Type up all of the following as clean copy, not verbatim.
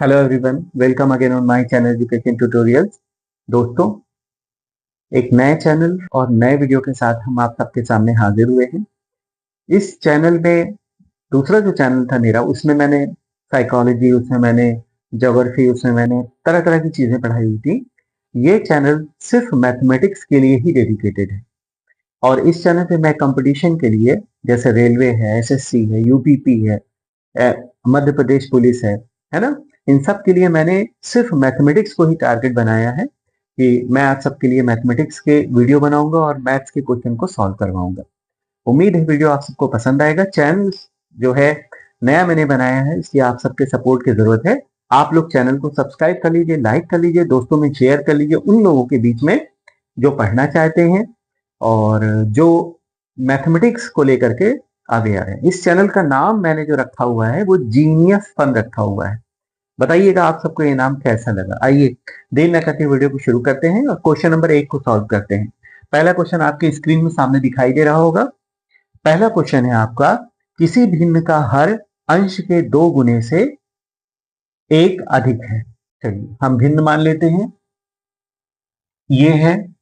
Hello everyone, welcome again on my channel education tutorials. दोस्तों, एक नए चैनल और नए वीडियो के साथ हम आप सबके सामने हाजिर हुए हैं। इस चैनल में दूसरा जो चैनल था मेरा, उसमें मैंने साइकोलॉजी, उसमें मैंने ज्योग्राफी, उसमें मैंने तरह तरह की चीजें पढ़ाई हुई थी। ये चैनल सिर्फ मैथमेटिक्स के लिए ही डेडिकेटेड है और इस चैनल पे मैं कंपटीशन के लिए, जैसे रेलवे है, एसएससी है, यूपीपी है, मध्य प्रदेश पुलिस है ना, इन सब के लिए मैंने सिर्फ मैथमेटिक्स को ही टारगेट बनाया है कि मैं आप सबके लिए मैथमेटिक्स के वीडियो बनाऊंगा और मैथ्स के क्वेश्चन को सॉल्व करवाऊंगा। उम्मीद है वीडियो आप सबको पसंद आएगा। चैनल जो है नया मैंने बनाया है, इसलिए आप सबके सपोर्ट की जरूरत है। आप लोग चैनल को सब्सक्राइब कर लीजिए, लाइक कर लीजिए, दोस्तों में शेयर कर लीजिए उन लोगों के बीच में जो पढ़ना चाहते हैं और जो मैथमेटिक्स को लेकर के आगे आ रहे हैं। इस चैनल का नाम मैंने जो रखा हुआ है वो जीनियस फन रखा हुआ है। बताइएगा आप सबको ये नाम कैसा लगा। आइए देर न करके वीडियो को शुरू करते हैं और क्वेश्चन नंबर 1 को सॉल्व करते हैं। पहला क्वेश्चन आपके स्क्रीन में सामने दिखाई दे रहा होगा। पहला क्वेश्चन है आपका, किसी भिन्न का हर अंश के 2 गुने से 1 अधिक है। चलिए हम भिन्न मान लेते हैं, ये है,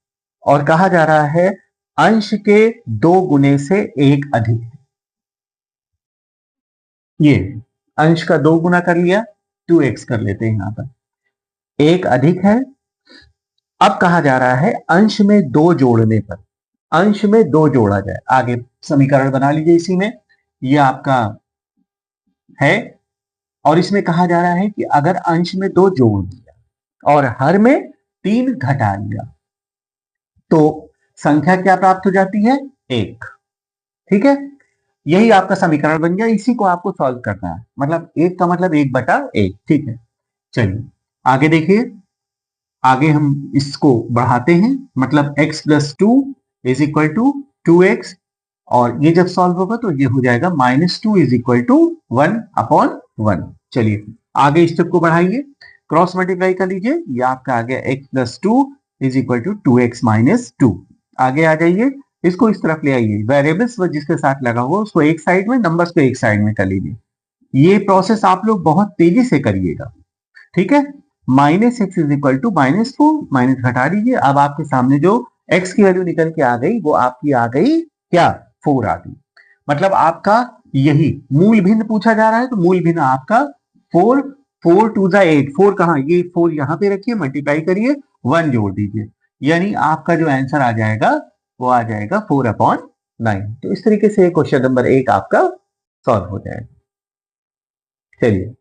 और कहा जा रहा है अंश के 2 गुने से 1 अधिक है। ये अंश का 2 गुना कर लिया, 2x कर लेते हैं, यहां पर 1 अधिक है। अब कहा जा रहा है अंश में 2 जोड़ने पर, अंश में 2 जोड़ा जाए। आगे समीकरण बना लीजिए इसी में, ये आपका है, और इसमें कहा जा रहा है कि अगर अंश में 2 जोड़ दिया और हर में 3 घटा लिया तो संख्या क्या प्राप्त हो जाती है? 1। ठीक है, यही आपका समीकरण बन गया। इसी को आपको सॉल्व करना है, मतलब 1 का मतलब 1/1। ठीक है, चलिए आगे देखिए। आगे हम इसको बढ़ाते हैं, मतलब x plus 2 is equal to 2x, और ये जब सॉल्व होगा तो ये हो जाएगा -2 इज इक्वल टू 1/1। चलिए आगे स्टेप को बढ़ाइए, क्रॉस मल्टीप्लाई कर लीजिए, ये आपका आ गया x plus 2 is equal to 2x minus 2। आगे आ जाइए, इसको इस तरफ ले आइए, वेरिएबल्स जिसके साथ लगा हुआ उसको एक साइड में, नंबर्स को एक साइड में कर लीजिए। ये प्रोसेस आप लोग बहुत तेजी से करिएगा, ठीक है। -x is equal to -4, minus घटा दीजिए। अब आपके सामने जो x की वैल्यू निकल के आ गई वो आपकी आ गई क्या? 4 आ गई। मतलब आपका यही मूल भिन्न पूछा जा रहा है, तो मूल भिन्न आपका 4, 4 टू द 8, 4 कहाँ, ये 4 यहाँ पे रखिए, मल्टीप्लाई करिए, 1 जोड़ दीजिए, यानी आपका जो आंसर आ जाएगा वो आ जाएगा 4/9। तो इस तरीके से क्वेश्चन नंबर 1 आपका सॉल्व हो जाएगा। चलिए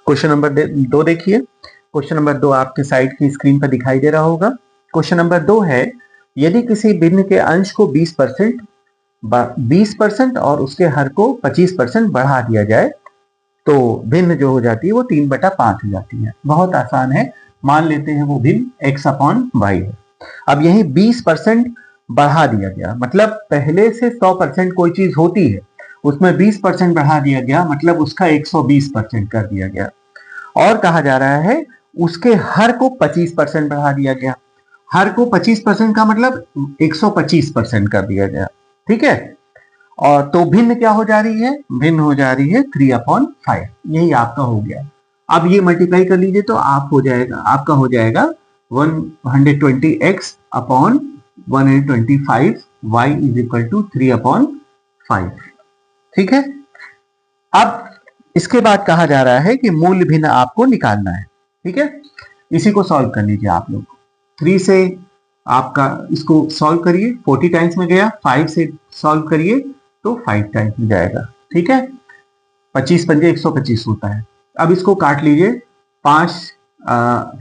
क्वेश्चन नंबर 2 देखिए। क्वेश्चन नंबर 2 आपके साइड की स्क्रीन पर दिखाई दे रहा होगा। क्वेश्चन नंबर 2 है, यदि किसी भिन्न के अंश को 20% और उसके हर को 25% बढ़ा दिया जाए तो भिन्न जो हो जाती है वो 3/5 हो जाती है। बहुत आसान है, मान लेते हैं वो भिन्न x/y है। अब यही 20% बढ़ा दिया गया, मतलब पहले से 100% कोई चीज होती है, उसमें 20% बढ़ा दिया गया, मतलब उसका 120% कर दिया गया। और कहा जा रहा है उसके हर को 25% बढ़ा दिया गया। हर को 25% का मतलब 125% कर दिया गया, ठीक है। और तो भिन्न क्या हो जा रही है? भिन्न हो जा रही है 3/5। यही आपका हो गया। अब ये मल्टीप्लाई कर लीजिए तो आप हो जाएगा, आपका हो जाएगा 120x/125, y is equal to 3/5। ठीक है, अब इसके बाद कहा जा रहा है कि मूल भिन्न आपको निकालना है। ठीक है, इसी को सॉल्व कर लीजिए आप लोग। 3 से आपका इसको सॉल्व करिए, 40 टाइम्स में गया, 5 से सॉल्व करिए तो 5 टाइम्स में जाएगा। ठीक है, 25 पंजे 125 होता है। अब इसको काट लीजिए, 5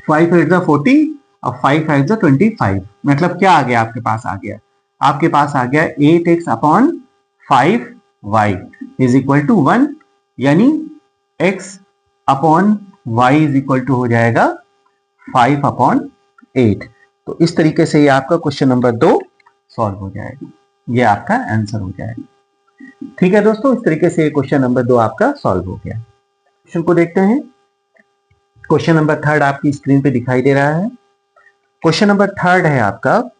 5 8 40 और 5 5 25, मतलब क्या आ गया आपके पास? आ गया, आपके पास आ गया 8x/5y इज इक्वल टू 1, यानी x/y इज इक्वल टू हो जाएगा 5/8। तो इस तरीके से ये आपका क्वेश्चन नंबर 2 सॉल्व हो जाएगा, ये आपका आंसर हो जाएगा। ठीक है दोस्तों, इस तरीके से क्वेश्चन नंबर 2 आपका सॉल्व हो गया। क्वेश्चन को देखते हैं। क्वेश्चन नंबर 3 आपकी स्क्रीन पे दिखाई दे रहा है। क्वेश्चन नंबर 3 है आपका,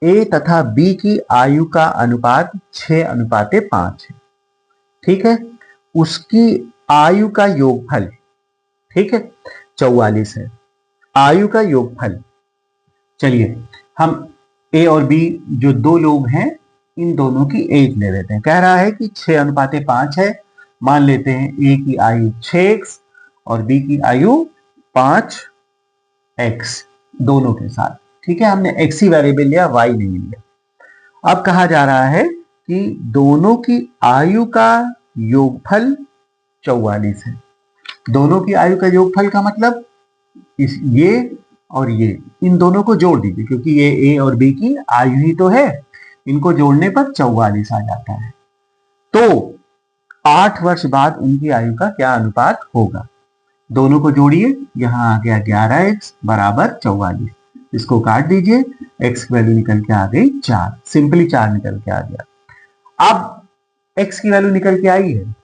ए तथा बी की आयु का अनुपात 6:5 है। ठीक है, उसकी आयु का योगफल ठीक है, 44 है। आयु का योगफल, चलिए हम ए और बी जो दो लोग हैं इन दोनों की एज ले लेते हैं। कह रहा है कि 6:5 है। मान लेते हैं ए की आयु 6x और बी की आयु 5x दोनों के साथ। ठीक है, हमने x ही वेरिएबल लिया, y नहीं लिया। अब कहा जा रहा है कि दोनों की आयु का योगफल 44 है। दोनों की आयु का योगफल का मतलब ये और ये, इन दोनों को जोड़ दीजिए क्योंकि ये ए और बी की आयु ही तो है। इनको जोड़ने पर 44 आ जाता है। तो 8 वर्ष बाद उनकी आयु का क्या अनुपात होगा? दोनों को जोड़िए, यहां आ गया 11x बराबर 44। इसको काट दीजिए, x की वैल्यू निकल के आ गई 4, सिंपली 4 निकल के आ गया। अब x की वैल्यू निकल के आई है,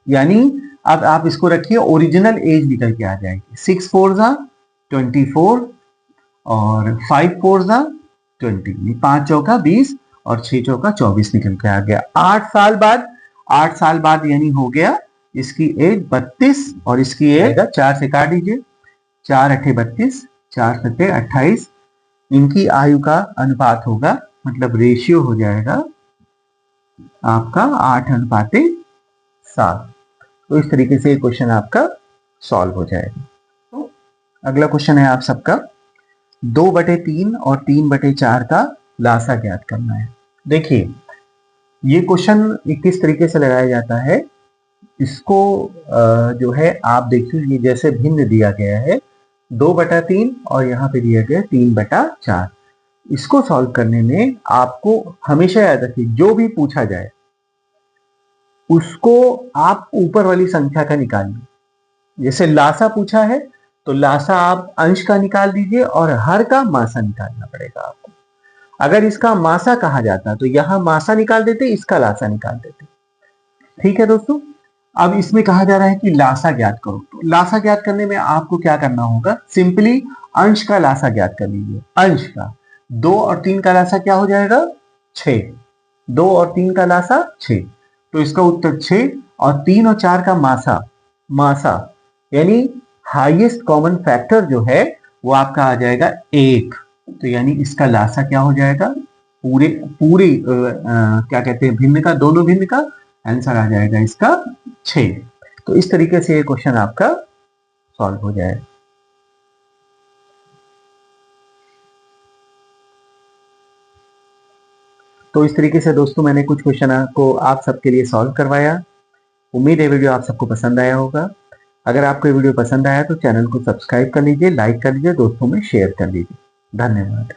यानी अब आप इसको रखिए, ओरिजिनल एज निकल के आ जाएगी। 6 4 जा 24 और 5 4 जा 20, 5 चौका 20 और 6 चौका 24 निकल के आ गया। 8 साल बाद, 8 साल बाद यानी हो गया इसकी एज 32 और इसकी एज 4 से काट दीजिए, 4 8 32, 4 7 28। इनकी आयु का अनुपात होगा, मतलब रेशियो हो जाएगा आपका 8:7। तो इस तरीके से क्वेश्चन आपका सॉल्व हो जाएगा। तो अगला क्वेश्चन है आप सबका 2/3 और 3/4 का लासा ज्ञात करना है। देखिए ये क्वेश्चन किस तरीके से लगाया जाता है, इसको जो है आप देखिए, ये जैसे भिन्न दिया गया है 2/3 और यहाँ पे दिया गया 3/4। इसको सॉल्व करने में आपको हमेशा याद रखिए, जो भी पूछा जाए उसको आप ऊपर वाली संख्या का निकालिए। जैसे लासा पूछा है तो लासा आप अंश का निकाल दीजिए और हर का मासा निकालना पड़ेगा आपको। अगर इसका मासा कहा जाता तो यहां मासा निकाल देते, इसका लासा निकाल देते। ठीक है दोस्तों, अब इसमें कहा जा रहा है कि लासा ज्ञात करो। तो लासा ज्ञात करने में आपको क्या करना होगा, सिंपली अंश का लासा ज्ञात कर लीजिए। अंश का 2 और 3 का लासा क्या हो जाएगा, 6। 2 और 3 का लासा 6, तो इसका उत्तर 6 और 3 और 4 का मासा यानी हाईएस्ट कॉमन फैक्टर जो है वो आपका आ जाएगा 1। तो यानी इसका लासा क्या हो जाएगा, पूरे क्या कहते हैं, भिन्न का, दोनों भिन्न का आंसर आ जाएगा इसका 6। तो इस तरीके से ये क्वेश्चन आपका सॉल्व हो जाएगा। तो इस तरीके से दोस्तों मैंने कुछ क्वेश्चन को आप सबके लिए सॉल्व करवाया। उम्मीद है वीडियो आप सबको पसंद आया होगा। अगर आपको ये वीडियो पसंद आया तो चैनल को सब्सक्राइब कर लीजिए, लाइक कर लीजिए, दोस्तों में शेयर कर लीजिए। धन्यवाद।